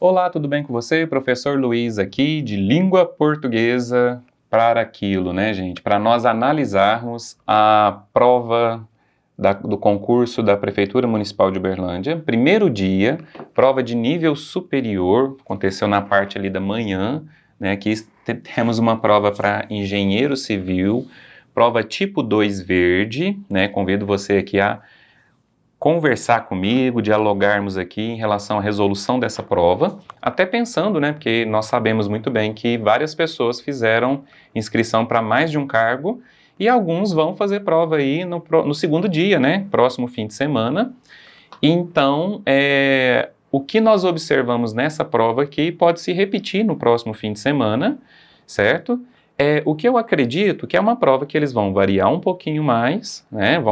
Olá, tudo bem com você? Professor Luiz aqui, de Língua Portuguesa para aquilo, né, gente? Para nós analisarmos a prova do concurso da Prefeitura Municipal de Uberlândia. Primeiro dia, prova de nível superior, aconteceu na parte ali da manhã, né? Aqui temos uma prova para engenheiro civil, prova tipo 2 verde, né? Convido você aqui a conversar comigo, dialogarmos aqui em relação à resolução dessa prova, até pensando, né, porque nós sabemos muito bem que várias pessoas fizeram inscrição para mais de um cargo e alguns vão fazer prova aí no segundo dia, né, próximo fim de semana. Então, o que nós observamos nessa prova aqui pode se repetir no próximo fim de semana, certo? O que eu acredito que é uma prova que eles vão variar um pouquinho mais, né,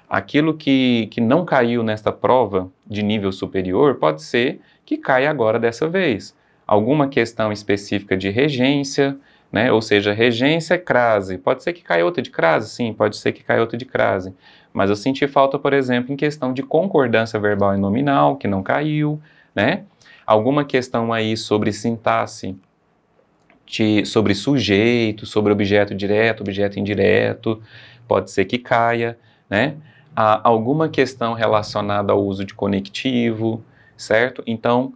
aquilo que não caiu nesta prova de nível superior, pode ser que caia agora dessa vez. Alguma questão específica de regência, né? Ou seja, regência é crase. Pode ser que caia outra de crase? Sim, pode ser que caia outra de crase. Mas eu senti falta, por exemplo, em questão de concordância verbal e nominal, que não caiu, né? Alguma questão aí sobre sintaxe, sobre sujeito, sobre objeto direto, objeto indireto, pode ser que caia, né? Alguma questão relacionada ao uso de conectivo, certo? Então,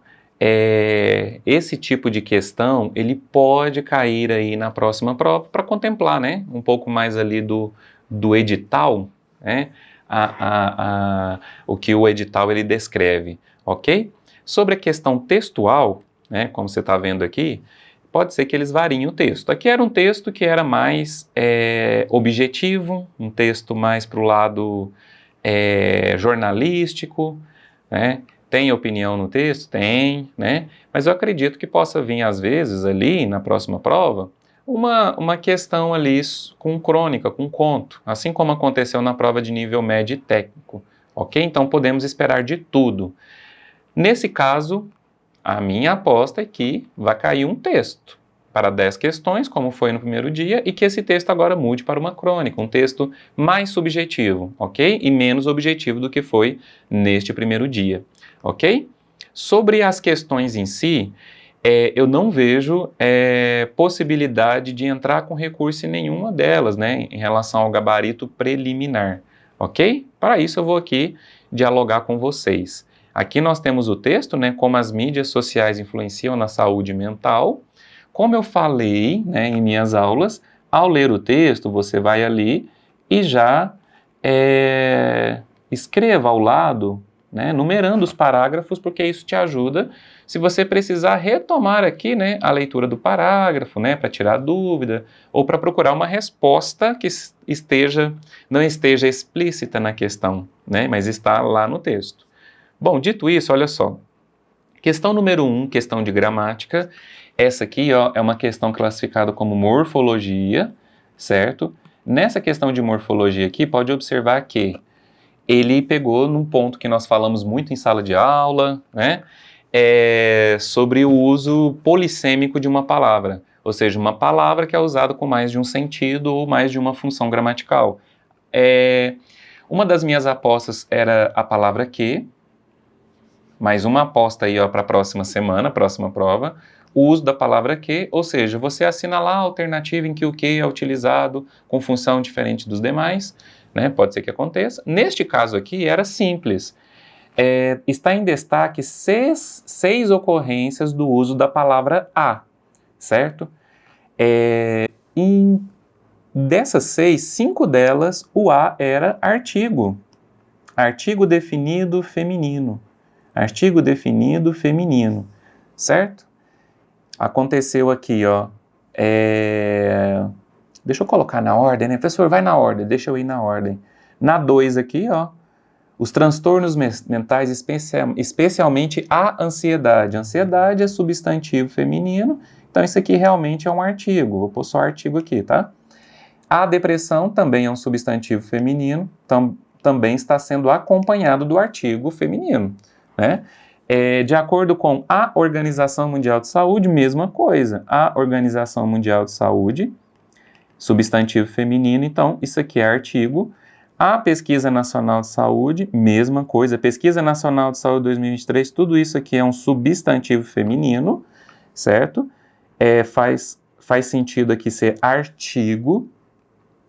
esse tipo de questão, ele pode cair aí na próxima prova para contemplar, né? Um pouco mais ali do edital, né? O que o edital ele descreve, ok? Sobre a questão textual, né? Como você está vendo aqui, pode ser que eles variem o texto. Aqui era um texto que era mais objetivo, um texto mais para o lado jornalístico, né? Tem opinião no texto? Tem, né? Mas eu acredito que possa vir, às vezes, ali na próxima prova, uma questão ali com crônica, com conto, assim como aconteceu na prova de nível médio e técnico, ok? Então podemos esperar de tudo. Nesse caso, a minha aposta é que vai cair um texto para 10 questões, como foi no primeiro dia, e que esse texto agora mude para uma crônica, um texto mais subjetivo, ok? E menos objetivo do que foi neste primeiro dia, ok? Sobre as questões em si, eu não vejo possibilidade de entrar com recurso em nenhuma delas, né, em relação ao gabarito preliminar, ok? Para isso eu vou aqui dialogar com vocês. Aqui nós temos o texto, né, como as mídias sociais influenciam na saúde mental. Como eu falei, né, em minhas aulas, ao ler o texto, você vai ali e já escreva ao lado, né, numerando os parágrafos, porque isso te ajuda, se você precisar retomar aqui, né, a leitura do parágrafo, né, para tirar dúvida, ou para procurar uma resposta que não esteja explícita na questão, né, mas está lá no texto. Bom, dito isso, olha só. Questão número 1, questão de gramática. Essa aqui, ó, é uma questão classificada como morfologia, certo? Nessa questão de morfologia aqui, pode observar que ele pegou num ponto que nós falamos muito em sala de aula, né? Sobre o uso polissêmico de uma palavra. Ou seja, uma palavra que é usada com mais de um sentido ou mais de uma função gramatical. Uma das minhas apostas era a palavra que. Mais uma aposta aí para a próxima semana, próxima prova, o uso da palavra que, ou seja, você assinalar a alternativa em que o que é utilizado com função diferente dos demais, né? Pode ser que aconteça. Neste caso aqui era simples. Está em destaque seis ocorrências do uso da palavra a, certo? Dessas 5 delas, o a era artigo. Artigo definido feminino. Artigo definido feminino, certo? Aconteceu aqui, ó, deixa eu colocar na ordem, né? Professor, vai na ordem, deixa eu ir na ordem. Na 2 aqui, ó, os transtornos mentais, especialmente a ansiedade. Ansiedade é substantivo feminino, então isso aqui realmente é um artigo, vou pôr só artigo aqui, tá? A depressão também é um substantivo feminino, também está sendo acompanhado do artigo feminino. Né? De acordo com a Organização Mundial de Saúde, mesma coisa. A Organização Mundial de Saúde, substantivo feminino, então isso aqui é artigo. A Pesquisa Nacional de Saúde, mesma coisa. Pesquisa Nacional de Saúde 2023, tudo isso aqui é um substantivo feminino, certo? Faz sentido aqui ser artigo.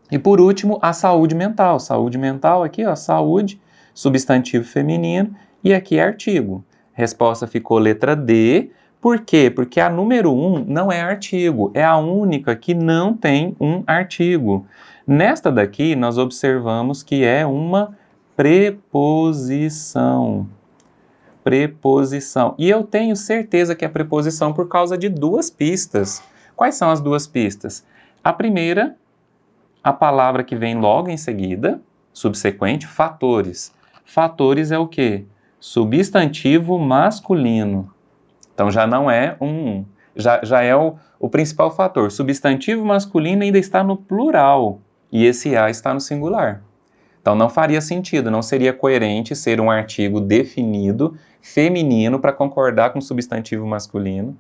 E por último, a saúde mental. Saúde mental aqui, ó, saúde, substantivo feminino, e aqui é artigo. Resposta ficou letra D. Por quê? Porque a número 1 não é artigo, é a única que não tem um artigo. Nesta daqui, nós observamos que é uma preposição. Preposição. E eu tenho certeza que é preposição por causa de duas pistas. Quais são as duas pistas? A primeira, a palavra que vem logo em seguida, subsequente, fatores. Fatores é o quê? Substantivo masculino. Então já não é já é o principal fator. Substantivo masculino ainda está no plural e esse A está no singular. Então não faria sentido, não seria coerente ser um artigo definido feminino para concordar com o substantivo masculino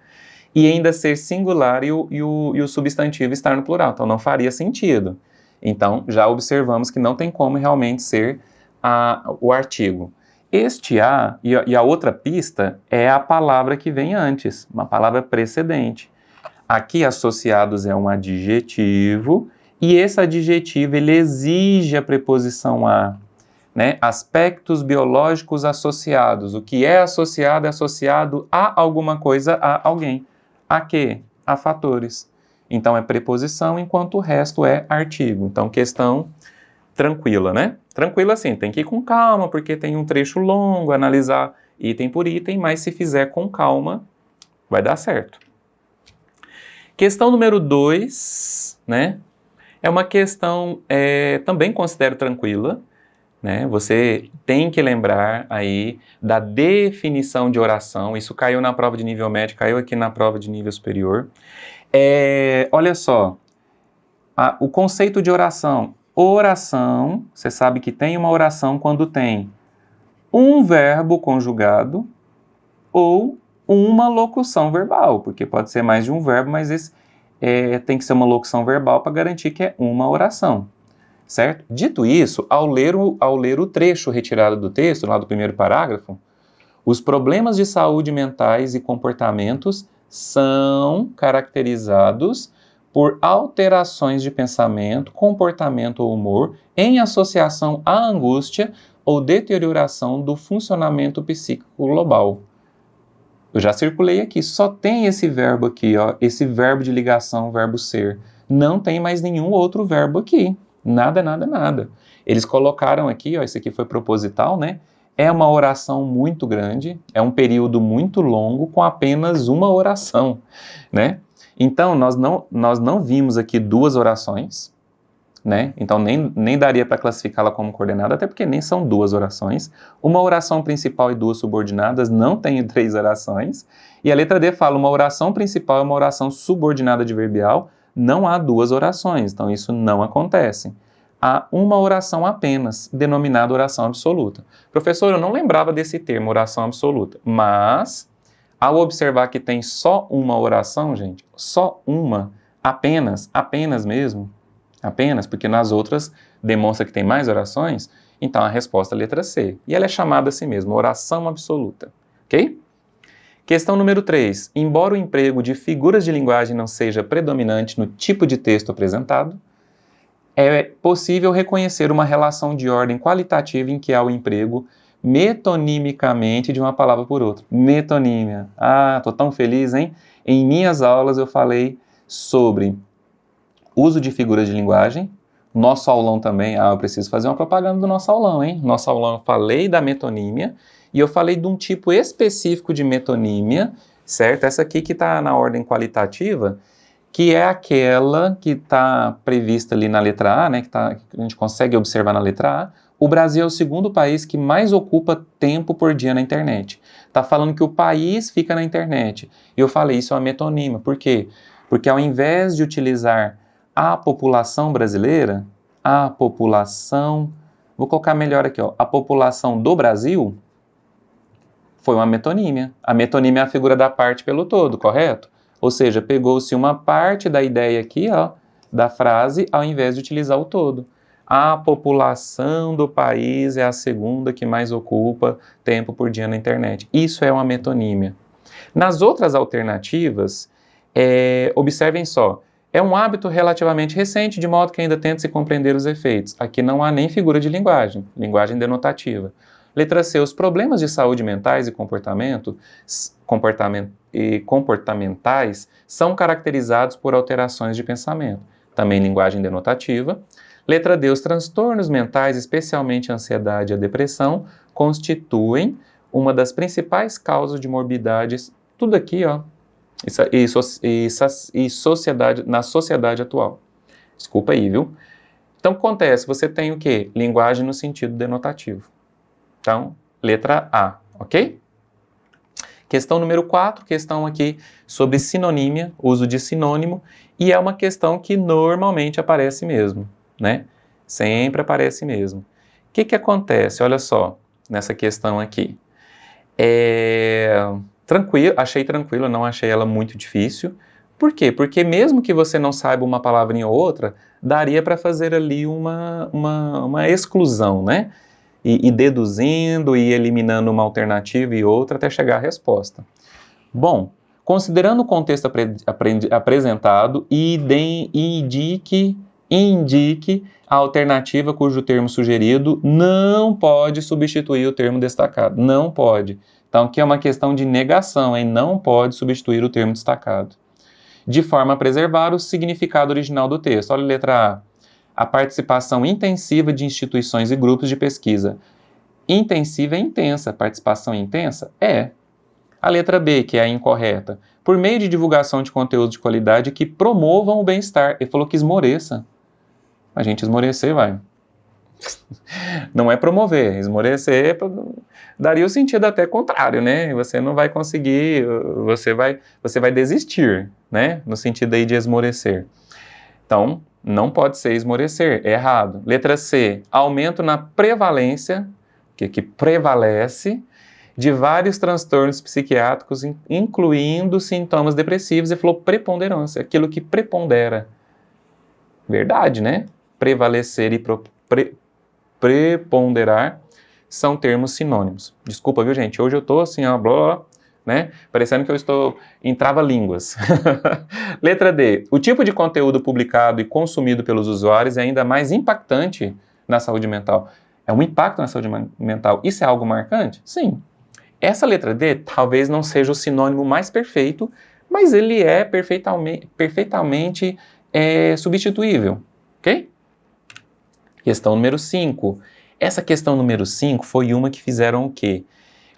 e ainda ser singular e o substantivo estar no plural. Então não faria sentido. Então já observamos que não tem como realmente ser o artigo. Este A e a outra pista é a palavra que vem antes, uma palavra precedente. Aqui associados é um adjetivo e esse adjetivo ele exige a preposição a, né? Aspectos biológicos associados. O que é associado a alguma coisa, a alguém. A quê? A fatores. Então é preposição, enquanto o resto é artigo. Então questão tranquila, né? Tranquila assim, tem que ir com calma, porque tem um trecho longo, analisar item por item, mas se fizer com calma, vai dar certo. Questão número 2, né? É uma questão, também considero tranquila, né? Você tem que lembrar aí da definição de oração, isso caiu na prova de nível médio, caiu aqui na prova de nível superior. Olha só, o conceito de oração. Oração, você sabe que tem uma oração quando tem um verbo conjugado ou uma locução verbal, porque pode ser mais de um verbo, mas esse tem que ser uma locução verbal para garantir que é uma oração, certo? Dito isso, ao ler o trecho retirado do texto, lá do primeiro parágrafo, os problemas de saúde mentais e comportamentos são caracterizados por alterações de pensamento, comportamento ou humor em associação à angústia ou deterioração do funcionamento psíquico global. Eu já circulei aqui, só tem esse verbo aqui, ó, esse verbo de ligação, verbo ser. Não tem mais nenhum outro verbo aqui. Nada, nada, nada. Eles colocaram aqui, ó, esse aqui foi proposital, né? É uma oração muito grande, é um período muito longo com apenas uma oração, né? Então, nós não vimos aqui duas orações, né? Então, nem daria para classificá-la como coordenada, até porque nem são duas orações. Uma oração principal e duas subordinadas, não tem 3 orações. E a letra D fala, uma oração principal e uma oração subordinada adverbial, não há 2 orações. Então, isso não acontece. Há uma oração apenas, denominada oração absoluta. Professor, eu não lembrava desse termo, oração absoluta, mas ao observar que tem só uma oração, gente, só uma, apenas mesmo, apenas, porque nas outras demonstra que tem mais orações, então a resposta é a letra C. E ela é chamada assim mesmo, oração absoluta, ok? Questão número 3. Embora o emprego de figuras de linguagem não seja predominante no tipo de texto apresentado, é possível reconhecer uma relação de ordem qualitativa em que há o emprego metonimicamente de uma palavra por outra. Metonímia. Ah, tô tão feliz, hein? Em minhas aulas eu falei sobre uso de figuras de linguagem. Nosso aulão também. Ah, eu preciso fazer uma propaganda do nosso aulão, hein? Nosso aulão eu falei da metonímia e eu falei de um tipo específico de metonímia, certo? Essa aqui que está na ordem qualitativa, que é aquela que está prevista ali na letra A, né? Que a gente consegue observar na letra A. O Brasil é o segundo país que mais ocupa tempo por dia na internet. Está falando que o país fica na internet. E eu falei, isso é uma metonímia. Por quê? Porque ao invés de utilizar a população brasileira, a população, vou colocar melhor aqui, ó, a população do Brasil, foi uma metonímia. A metonímia é a figura da parte pelo todo, correto? Ou seja, pegou-se uma parte da ideia aqui, ó, da frase, ao invés de utilizar o todo. a população do país é a segunda que mais ocupa tempo por dia na internet. Isso é uma metonímia. Nas outras alternativas, observem só, é um hábito relativamente recente, de modo que ainda tenta se compreender os efeitos. Aqui não há nem figura de linguagem denotativa. Letra C, os problemas de saúde mentais e comportamentais são caracterizados por alterações de pensamento. Também linguagem denotativa. Letra D, os transtornos mentais, especialmente a ansiedade e a depressão, constituem uma das principais causas de morbidades, tudo aqui, ó, na sociedade atual. Desculpa aí, viu? Então, o que acontece? Você tem o quê? Linguagem no sentido denotativo. Então, letra A, ok? Questão número 4, questão aqui sobre sinonímia, uso de sinônimo, e é uma questão que normalmente aparece mesmo, né? Sempre aparece mesmo. O que acontece? Olha só, nessa questão aqui. Achei tranquilo, não achei ela muito difícil. Por quê? Porque mesmo que você não saiba uma palavrinha ou outra, daria para fazer ali uma exclusão, né? E deduzindo e eliminando uma alternativa e outra até chegar à resposta. Bom, considerando o contexto apresentado, indique a alternativa cujo termo sugerido não pode substituir o termo destacado. Não pode. Então, aqui é uma questão de negação, hein? Não pode substituir o termo destacado. De forma a preservar o significado original do texto. Olha a letra A. A participação intensiva de instituições e grupos de pesquisa. Intensiva é intensa. Participação intensa? É. A letra B, que é a incorreta. Por meio de divulgação de conteúdo de qualidade que promovam o bem-estar. Ele falou que esmoreça. A gente esmorecer, vai. Não é promover. Esmorecer daria o sentido até contrário, né? Você não vai conseguir, você vai desistir, né? No sentido aí de esmorecer. Então, não pode ser esmorecer, é errado. Letra C, aumento na prevalência, que prevalece, de vários transtornos psiquiátricos, incluindo sintomas depressivos, e falou preponderância, aquilo que prepondera. Verdade, né? Prevalecer e preponderar são termos sinônimos. Desculpa, viu, gente? Hoje eu tô assim, ó, blá, blá, né? Parecendo que eu estou em trava-línguas. Letra D. O tipo de conteúdo publicado e consumido pelos usuários é ainda mais impactante na saúde mental. É um impacto na saúde mental. Isso é algo marcante? Sim. Essa letra D talvez não seja o sinônimo mais perfeito, mas ele é perfeitamente substituível. Ok? Questão número 5. Essa questão número 5 foi uma que fizeram o quê?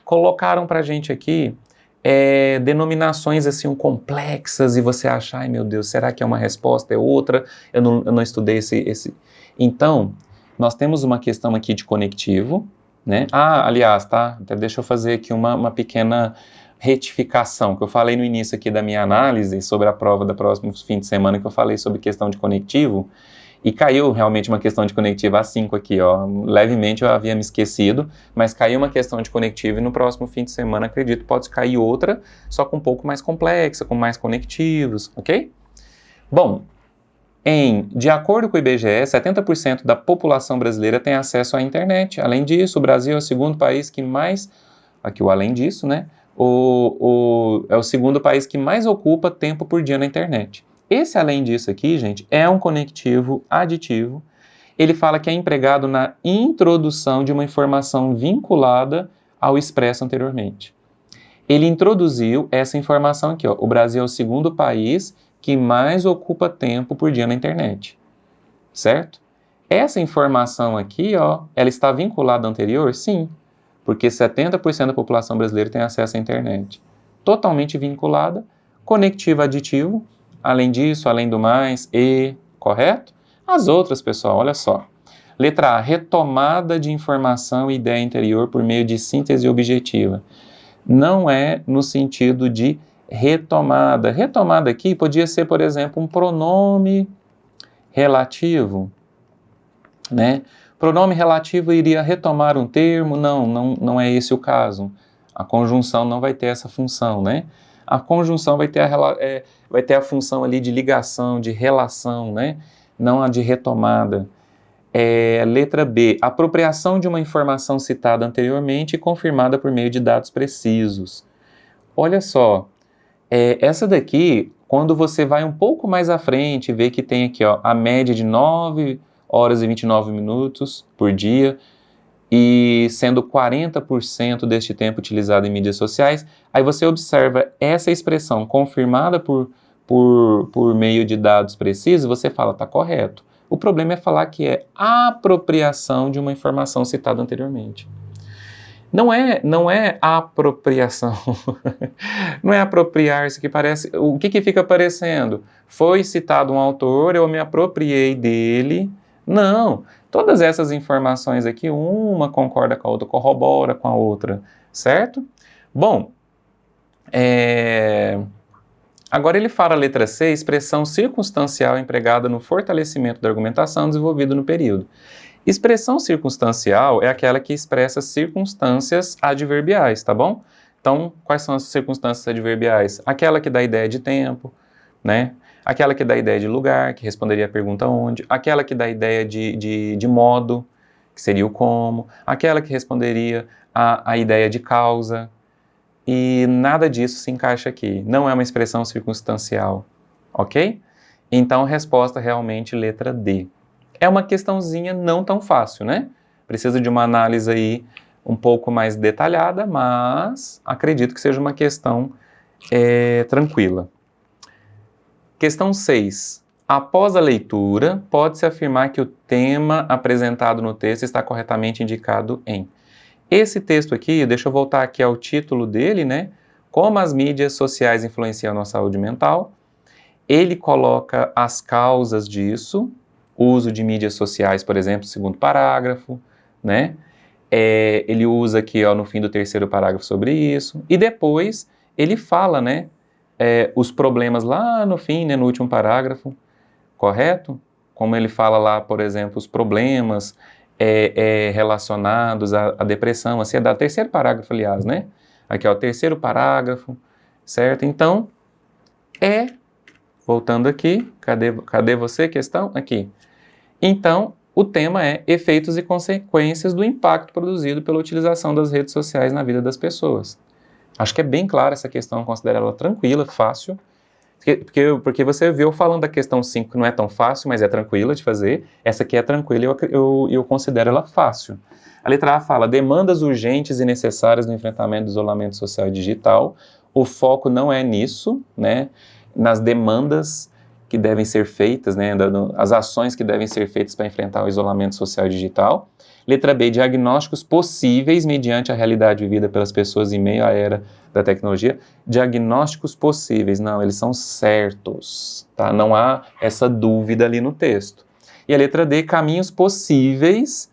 Colocaram pra gente aqui denominações assim complexas e você acha, ai meu Deus, será que é uma resposta, é outra? Eu não estudei esse... Então, nós temos uma questão aqui de conectivo, né? Ah, aliás, tá? Até deixa eu fazer aqui uma pequena retificação, que eu falei no início aqui da minha análise sobre a prova da próxima fim de semana, que eu falei sobre questão de conectivo, e caiu realmente uma questão de conectivo A5 aqui, ó. Levemente eu havia me esquecido, mas caiu uma questão de conectivo e no próximo fim de semana, acredito, pode cair outra, só com um pouco mais complexa, com mais conectivos, ok? Bom, de acordo com o IBGE, 70% da população brasileira tem acesso à internet. Além disso, o Brasil é o segundo país que mais... Aqui o além disso, né? É o segundo país que mais ocupa tempo por dia na internet. Esse além disso aqui, gente, é um conectivo aditivo. Ele fala que é empregado na introdução de uma informação vinculada ao expresso anteriormente. Ele introduziu essa informação aqui, ó. O Brasil é o segundo país que mais ocupa tempo por dia na internet. Certo? Essa informação aqui, ó, ela está vinculada à anterior? Sim. Porque 70% da população brasileira tem acesso à internet. Totalmente vinculada, conectivo aditivo, além disso, além do mais, correto? As outras, pessoal, olha só. Letra A, retomada de informação e ideia interior por meio de síntese objetiva. Não é no sentido de retomada. Retomada aqui podia ser, por exemplo, um pronome relativo, né? Pronome relativo iria retomar um termo? Não é esse o caso. A conjunção não vai ter essa função, né? A conjunção vai ter a função ali de ligação, de relação, né? Não a de retomada. Letra B, apropriação de uma informação citada anteriormente e confirmada por meio de dados precisos. Olha só, essa daqui, quando você vai um pouco mais à frente, vê que tem aqui ó, a média de 9 horas e 29 minutos por dia, e sendo 40% deste tempo utilizado em mídias sociais, aí você observa essa expressão confirmada por meio de dados precisos, você fala, tá correto. O problema é falar que é apropriação de uma informação citada anteriormente. Não é apropriação, não é apropriar-se que parece, o que fica parecendo? Foi citado um autor, eu me apropriei dele, não, todas essas informações aqui, uma concorda com a outra, corrobora com a outra, certo? Bom, agora ele fala a letra C, expressão circunstancial empregada no fortalecimento da argumentação desenvolvida no período. Expressão circunstancial é aquela que expressa circunstâncias adverbiais, tá bom? Então, quais são as circunstâncias adverbiais? Aquela que dá ideia de tempo, né? Aquela que dá ideia de lugar, que responderia a pergunta onde. Aquela que dá ideia de modo, que seria o como. Aquela que responderia a ideia de causa. E nada disso se encaixa aqui. Não é uma expressão circunstancial, ok? Então, resposta realmente letra D. É uma questãozinha não tão fácil, né? Precisa de uma análise aí um pouco mais detalhada, mas acredito que seja uma questão tranquila. Questão 6. Após a leitura, pode-se afirmar que o tema apresentado no texto está corretamente indicado em... Esse texto aqui, deixa eu voltar aqui ao título dele, né? Como as mídias sociais influenciam a nossa saúde mental. Ele coloca as causas disso, o uso de mídias sociais, por exemplo, segundo parágrafo, né? Ele usa aqui, ó, no fim do terceiro parágrafo sobre isso, e depois ele fala, né, os problemas lá no fim, né, no último parágrafo, correto? Como ele fala lá, por exemplo, os problemas relacionados à depressão, a ansiedade, terceiro parágrafo, aliás, né? Aqui, ó, terceiro parágrafo, certo? Então, voltando aqui, cadê você, questão? Aqui. Então, o tema é efeitos e consequências do impacto produzido pela utilização das redes sociais na vida das Acho que é bem clara essa questão, considero ela tranquila, fácil, porque você viu falando da questão 5 que não é tão fácil, mas é tranquila de fazer, essa aqui é tranquila e eu considero ela fácil. A letra A fala, demandas urgentes e necessárias no enfrentamento do isolamento social e digital, o foco não é nisso, né, nas demandas que devem ser feitas, né, as ações que devem ser feitas para enfrentar o isolamento social e digital. Letra B, diagnósticos possíveis mediante a realidade vivida pelas pessoas em meio à era da tecnologia. Diagnósticos possíveis, não, eles são certos, tá? Não há essa dúvida ali no texto. E a letra D, caminhos possíveis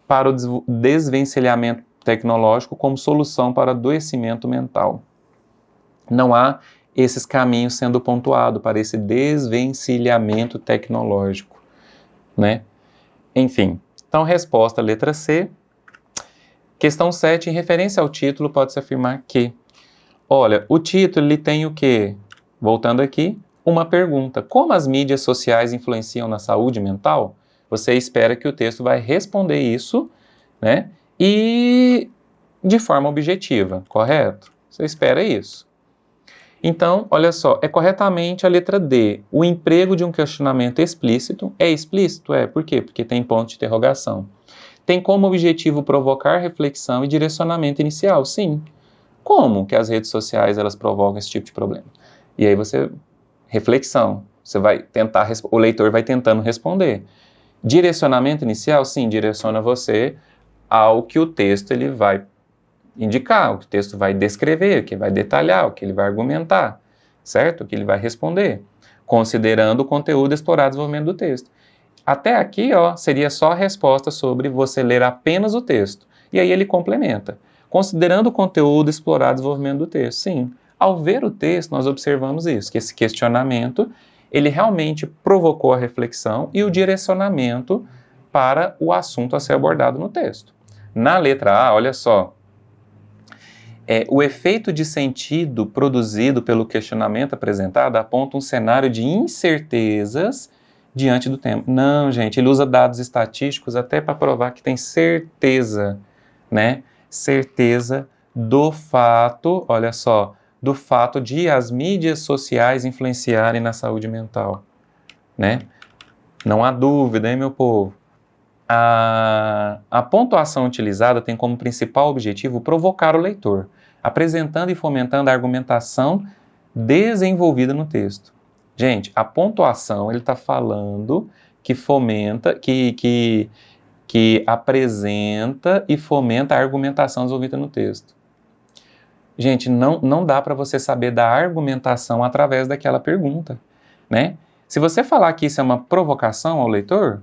para o desvencilhamento tecnológico como solução para o adoecimento mental. Não há esses caminhos sendo pontuados para esse desvencilhamento tecnológico, né? Enfim, então resposta letra C. Questão 7, em referência ao título, pode-se afirmar que, olha, o título ele tem o quê? Voltando aqui, uma pergunta. Como as mídias sociais influenciam na saúde mental? Você espera que o texto vai responder isso, né? E de forma objetiva, correto? Você espera isso. Então, olha só, é corretamente a letra D. O emprego de um questionamento explícito. É explícito? Por quê? Porque tem ponto de interrogação. Tem como objetivo provocar reflexão e direcionamento inicial? Sim. Como que as redes sociais elas provocam esse tipo de problema? E aí reflexão. Você vai tentar, o leitor vai tentando responder. Direcionamento inicial? Sim, direciona você ao que o texto ele vai indicar, o que o texto vai descrever, o que vai detalhar, o que ele vai argumentar, certo? O que ele vai responder, considerando o conteúdo explorado no desenvolvimento do texto. Até aqui, ó, seria só a resposta sobre você ler apenas o texto. E aí ele complementa. Considerando o conteúdo explorado no desenvolvimento do texto. Sim, ao ver o texto, nós observamos isso, que esse questionamento, ele realmente provocou a reflexão e o direcionamento para o assunto a ser abordado no texto. Na letra A, olha só, o efeito de sentido produzido pelo questionamento apresentado aponta um cenário de incertezas diante do tema. Não, gente, ele usa dados estatísticos até para provar que tem certeza, né? Certeza do fato, olha só, do fato de as mídias sociais influenciarem na saúde mental, né? Não há dúvida, hein, meu povo? A pontuação utilizada tem como principal objetivo provocar o leitor, apresentando e fomentando a argumentação desenvolvida no texto. Gente, a pontuação, ele está falando que fomenta, que apresenta e fomenta a argumentação desenvolvida no texto. Gente, não dá para você saber da argumentação através daquela pergunta, né? Se você falar que isso é uma provocação ao leitor,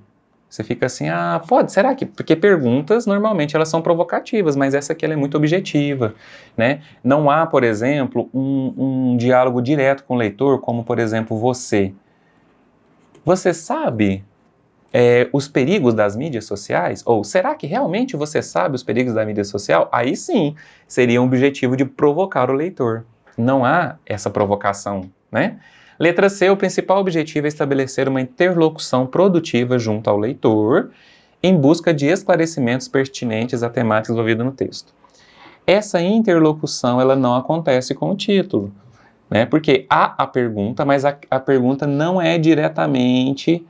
você fica assim, pode, será que? Porque perguntas, normalmente, elas são provocativas, mas essa aqui ela é muito objetiva, né? Não há, por exemplo, um diálogo direto com o leitor, como, por exemplo, você. Você sabe os perigos das mídias sociais? Ou será que realmente você sabe os perigos da mídia social? Aí sim, seria um objetivo de provocar o leitor. Não há essa provocação, né? Letra C, o principal objetivo é estabelecer uma interlocução produtiva junto ao leitor em busca de esclarecimentos pertinentes à temática envolvida no texto. Essa interlocução, ela não acontece com o título, né? Porque há a pergunta, mas a pergunta não é diretamente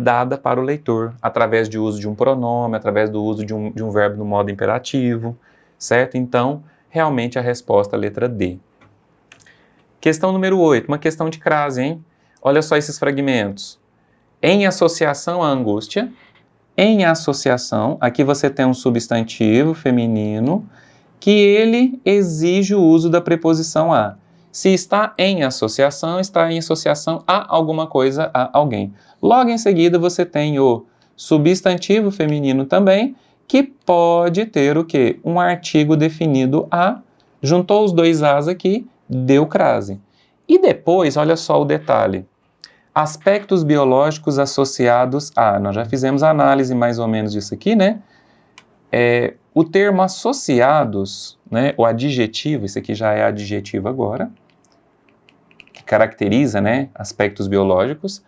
dada para o leitor, através do uso de um pronome, através do uso de um verbo no modo imperativo, certo? Então, realmente a resposta é a letra D. Questão número 8, uma questão de crase, hein? Olha só esses fragmentos. Em associação à angústia, em associação, aqui você tem um substantivo feminino que ele exige o uso da preposição a. Se está em associação a alguma coisa, a alguém. Logo em seguida você tem o substantivo feminino também, que pode ter o quê? Um artigo definido a, juntou os dois as aqui, deu crase. E depois, olha só o detalhe. Aspectos biológicos associados a... Nós já fizemos a análise mais ou menos disso aqui, né? O termo associados, né? O adjetivo, esse aqui já é adjetivo agora, que caracteriza, né, aspectos biológicos,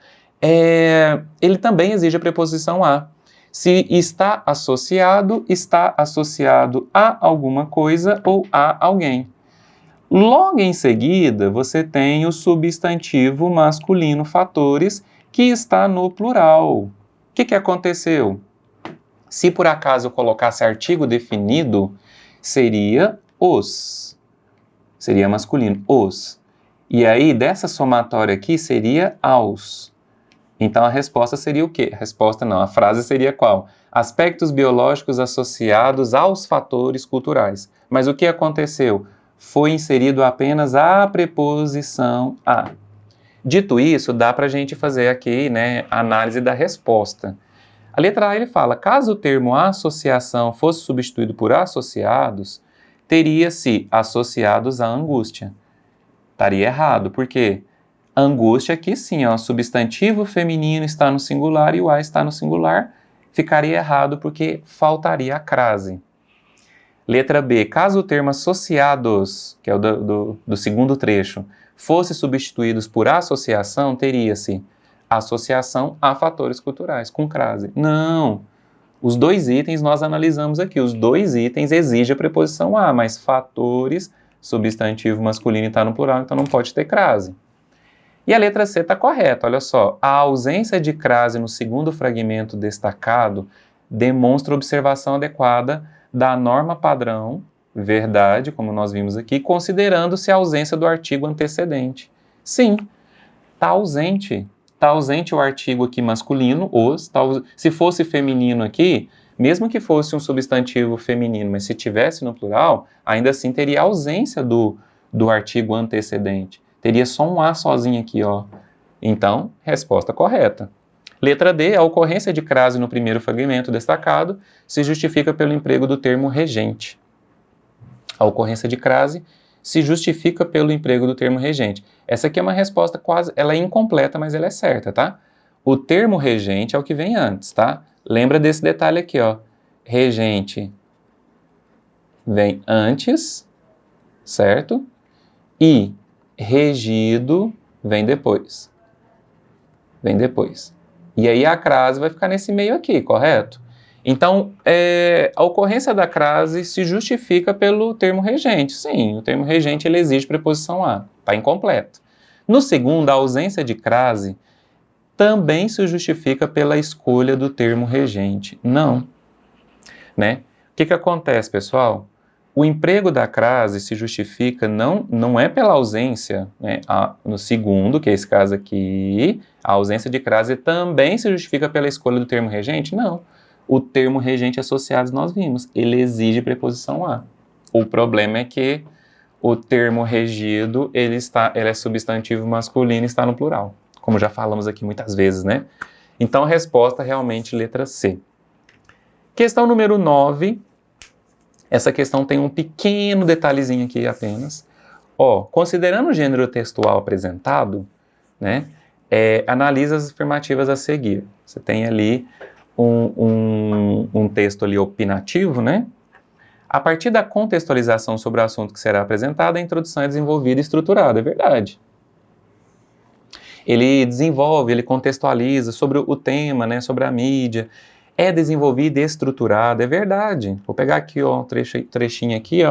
ele também exige a preposição a. Se está associado a alguma coisa ou a alguém. Logo em seguida, você tem o substantivo masculino fatores, que está no plural. O que aconteceu? Se por acaso eu colocasse artigo definido, seria os. Seria masculino, os. E aí, dessa somatória aqui, seria aos. Então, a resposta seria o quê? A frase seria qual? Aspectos biológicos associados aos fatores culturais. Mas o que aconteceu? Foi inserido apenas a preposição a. Dito isso, dá para a gente fazer aqui, né, a análise da resposta. A letra A, ele fala, caso o termo associação fosse substituído por associados, teria-se associados à angústia. Estaria errado, por quê? Angústia aqui sim, ó, substantivo feminino está no singular e o a está no singular, ficaria errado porque faltaria a crase. Letra B, caso o termo associados, que é o do segundo trecho, fosse substituídos por associação, teria-se associação a fatores culturais, com crase. Não, os dois itens nós analisamos aqui, os dois itens exigem a preposição a, mas fatores, substantivo masculino está no plural, então não pode ter crase. E a letra C está correta, olha só, a ausência de crase no segundo fragmento destacado demonstra observação adequada da norma padrão, verdade, como nós vimos aqui, considerando-se a ausência do artigo antecedente. Sim, está ausente o artigo aqui masculino, os, se fosse feminino aqui, mesmo que fosse um substantivo feminino, mas se tivesse no plural, ainda assim teria ausência do artigo antecedente. Teria só um a sozinho aqui, ó. Então, resposta correta. Letra D, a ocorrência de crase no primeiro fragmento destacado se justifica pelo emprego do termo regente. A ocorrência de crase se justifica pelo emprego do termo regente. Essa aqui é uma resposta quase, ela é incompleta, mas ela é certa, tá? O termo regente é o que vem antes, tá? Lembra desse detalhe aqui, ó. Regente vem antes, certo? E regido vem depois. Vem depois. E aí a crase vai ficar nesse meio aqui, correto? Então, a ocorrência da crase se justifica pelo termo regente. Sim, o termo regente ele exige preposição a, está incompleto. No segundo, a ausência de crase também se justifica pela escolha do termo regente. Não. Né? O que acontece, pessoal? O emprego da crase se justifica não é pela ausência, né? No segundo, que é esse caso aqui, a ausência de crase também se justifica pela escolha do termo regente? Não. O termo regente associado nós vimos, ele exige preposição a. O problema é que o termo regido, ele é substantivo masculino e está no plural, como já falamos aqui muitas vezes, né? Então, a resposta realmente letra C. Questão número 9. Essa questão tem um pequeno detalhezinho aqui apenas. Considerando o gênero textual apresentado, né, analisa as afirmativas a seguir. Você tem ali um texto ali opinativo, né? A partir da contextualização sobre o assunto que será apresentado, a introdução é desenvolvida e estruturada, é verdade. Ele desenvolve, ele contextualiza sobre o tema, né, sobre a mídia, é desenvolvida e estruturada, é verdade. Vou pegar aqui, um trechinho aqui,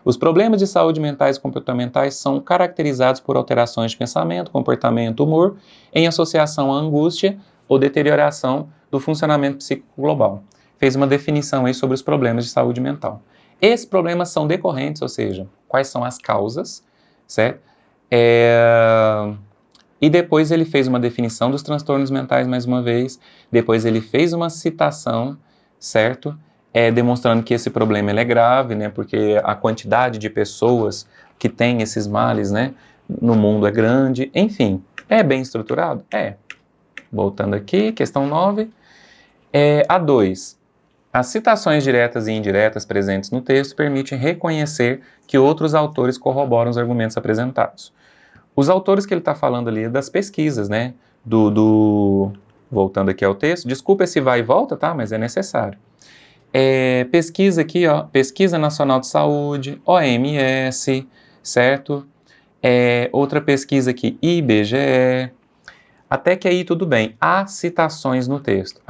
Os problemas de saúde mentais e comportamentais são caracterizados por alterações de pensamento, comportamento, humor, em associação à angústia ou deterioração do funcionamento psíquico global. Fez uma definição aí sobre os problemas de saúde mental. Esses problemas são decorrentes, ou seja, quais são as causas, certo? E depois ele fez uma definição dos transtornos mentais, mais uma vez. Depois ele fez uma citação, certo? Demonstrando que esse problema ele é grave, né? Porque a quantidade de pessoas que têm esses males, né, no mundo é grande. Enfim, é bem estruturado? É. Voltando aqui, questão 9. A 2. As citações diretas e indiretas presentes no texto permitem reconhecer que outros autores corroboram os argumentos apresentados. Os autores que ele está falando ali é das pesquisas, né? Voltando aqui ao texto, desculpa esse vai e volta, tá? Mas é necessário. Pesquisa aqui, Pesquisa Nacional de Saúde, OMS, certo? Outra pesquisa aqui, IBGE. Até que aí tudo bem. Há citações no texto.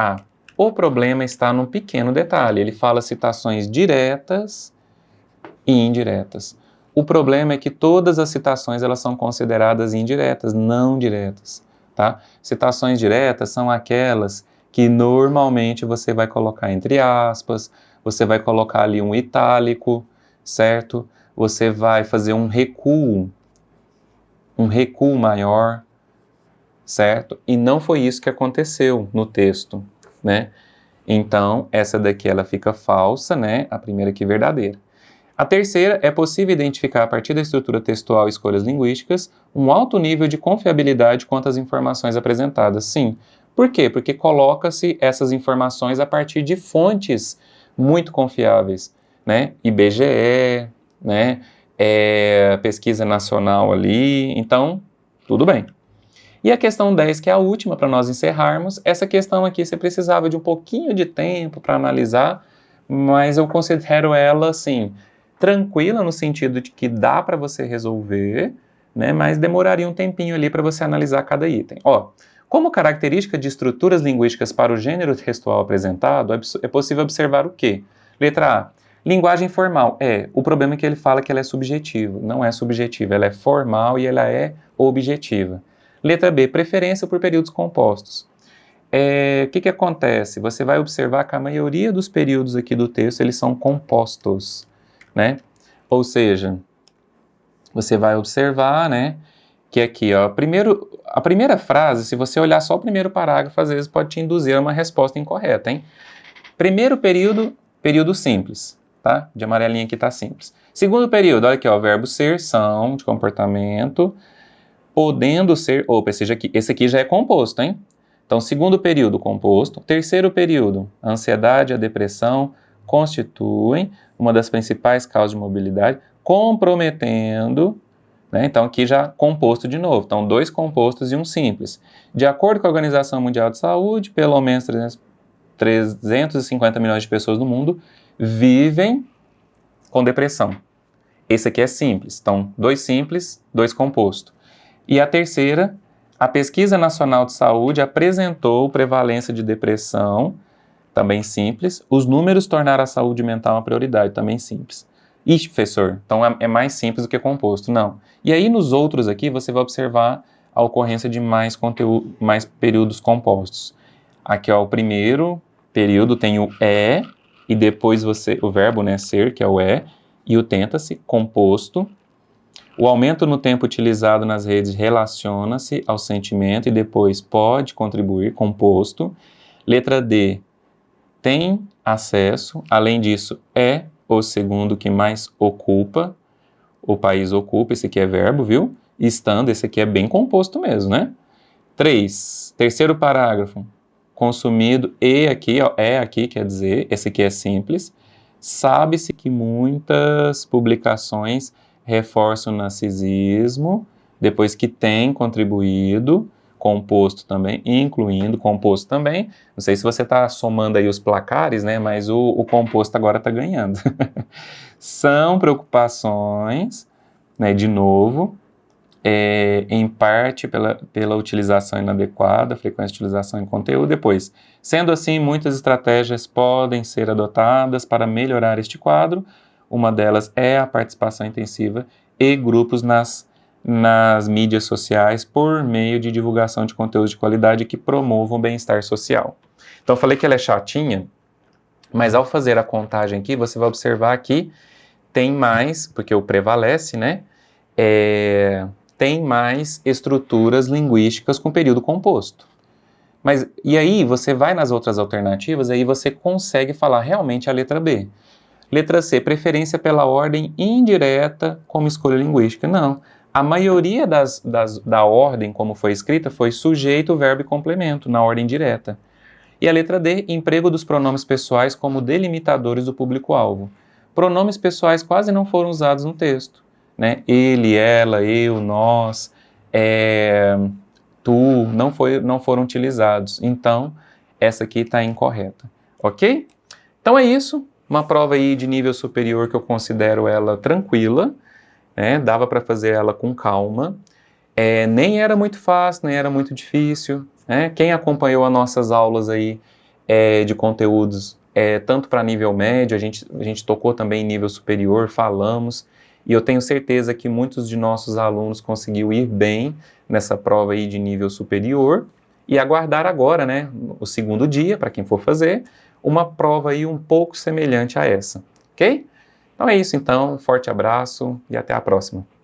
O problema está num pequeno detalhe. Ele fala citações diretas e indiretas. O problema é que todas as citações elas são consideradas indiretas, não diretas, tá? Citações diretas são aquelas que normalmente você vai colocar entre aspas, você vai colocar ali um itálico, certo? Você vai fazer um recuo maior, certo? E não foi isso que aconteceu no texto, né? Então, essa daqui ela fica falsa, né? A primeira aqui verdadeira. A terceira, é possível identificar a partir da estrutura textual e escolhas linguísticas um alto nível de confiabilidade quanto às informações apresentadas. Sim. Por quê? Porque coloca-se essas informações a partir de fontes muito confiáveis, né? IBGE, né? Pesquisa nacional ali, então, tudo bem. E a questão 10, que é a última para nós encerrarmos, essa questão aqui você precisava de um pouquinho de tempo para analisar, mas eu considero ela, assim, tranquila no sentido de que dá para você resolver, né, mas demoraria um tempinho ali para você analisar cada item. Como característica de estruturas linguísticas para o gênero textual apresentado, é possível observar o quê? Letra A, linguagem formal. O problema é que ele fala que ela é subjetiva. Não é subjetiva, ela é formal e ela é objetiva. Letra B, preferência por períodos compostos. O que acontece? Você vai observar que a maioria dos períodos aqui do texto, eles são compostos, né? Ou seja, você vai observar, né, que aqui, a primeira frase, se você olhar só o primeiro parágrafo, às vezes pode te induzir a uma resposta incorreta, hein? Primeiro período simples, tá? De amarelinha aqui tá simples. Segundo período, olha aqui, verbo ser, são, de comportamento, podendo ser, esse aqui já é composto, hein? Então, segundo período, composto. Terceiro período, a ansiedade e a depressão constituem uma das principais causas de mobilidade, comprometendo, né? Então, aqui já composto de novo. Então, 2 compostos e um simples. De acordo com a Organização Mundial de Saúde, pelo menos 350 milhões de pessoas no mundo vivem com depressão. Esse aqui é simples. Então, 2 simples, 2 composto. E a terceira, A Pesquisa Nacional de Saúde apresentou prevalência de depressão, também simples. Os números tornaram a saúde mental uma prioridade, também simples. Ixi, professor, então é mais simples do que composto. Não. E aí nos outros aqui você vai observar a ocorrência de mais conteúdo, mais períodos compostos. Aqui, ó, o primeiro período tem o é, e depois o verbo, né, ser, que é o é, e o tenta-se, composto. O aumento no tempo utilizado nas redes relaciona-se ao sentimento e depois pode contribuir, composto. Letra D, tem acesso, além disso, é o segundo que mais ocupa, o país ocupa, esse aqui é verbo, viu? Estando, esse aqui é bem composto mesmo, né? 3, terceiro parágrafo, consumido, e aqui, ó, é aqui, quer dizer, esse aqui é simples. Sabe-se que muitas publicações reforçam o narcisismo, depois que tem contribuído, composto também, incluindo composto também. Não sei se você está somando aí os placares, né? Mas o composto agora está ganhando. São preocupações, né? De novo, em parte pela utilização inadequada, frequência de utilização em conteúdo. Depois, sendo assim, muitas estratégias podem ser adotadas para melhorar este quadro. Uma delas é a participação intensiva e grupos nas mídias sociais por meio de divulgação de conteúdos de qualidade que promovam o bem-estar social. Então, eu falei que ela é chatinha, mas ao fazer a contagem aqui, você vai observar que tem mais, porque o prevalece, né? Tem mais estruturas linguísticas com período composto. Mas, e aí, você vai nas outras alternativas, aí você consegue falar realmente a letra B. Letra C, preferência pela ordem indireta como escolha linguística. Não. A maioria da ordem como foi escrita foi sujeito, verbo e complemento, na ordem direta. E a letra D, emprego dos pronomes pessoais como delimitadores do público-alvo. Pronomes pessoais quase não foram usados no texto, né? Ele, ela, eu, nós, tu, não foram utilizados. Então, essa aqui está incorreta, ok? Então é isso, uma prova aí de nível superior que eu considero ela tranquila, né? Dava para fazer ela com calma, nem era muito fácil, nem era muito difícil, né? Quem acompanhou as nossas aulas aí de conteúdos, tanto para nível médio, a gente tocou também em nível superior, falamos, e eu tenho certeza que muitos de nossos alunos conseguiram ir bem nessa prova aí de nível superior, e aguardar agora, né, o segundo dia, para quem for fazer, uma prova aí um pouco semelhante a essa, ok? Então é isso então, um forte abraço e até a próxima.